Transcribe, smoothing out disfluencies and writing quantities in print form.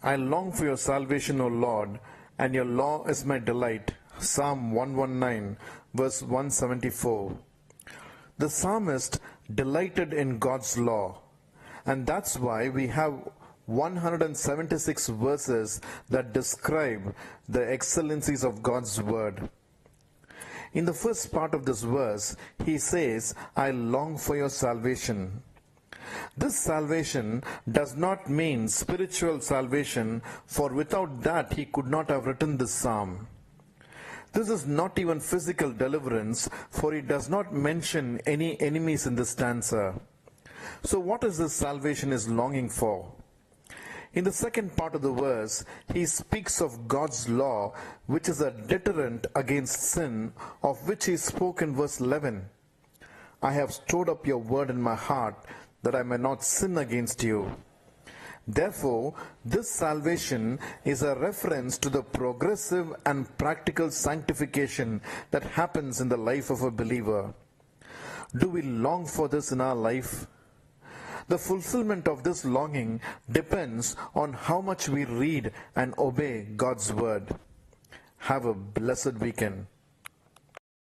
I long for your salvation, O Lord, and your law is my delight. Psalm 119, verse 174. The psalmist delighted in God's law, and that's why we have 176 verses that describe the excellencies of God's word. In the first part of this verse, he says, I long for your salvation. This salvation does not mean spiritual salvation, for without that he could not have written this psalm. This is not even physical deliverance, for he does not mention any enemies in this stanza. So what is this salvation is longing for? In the second part of the verse, he speaks of God's law, which is a deterrent against sin, of which he spoke in verse 11. I have stored up your word in my heart, that I may not sin against you. Therefore, this salvation is a reference to the progressive and practical sanctification that happens in the life of a believer. Do we long for this in our life? The fulfillment of this longing depends on how much we read and obey God's word. Have a blessed weekend.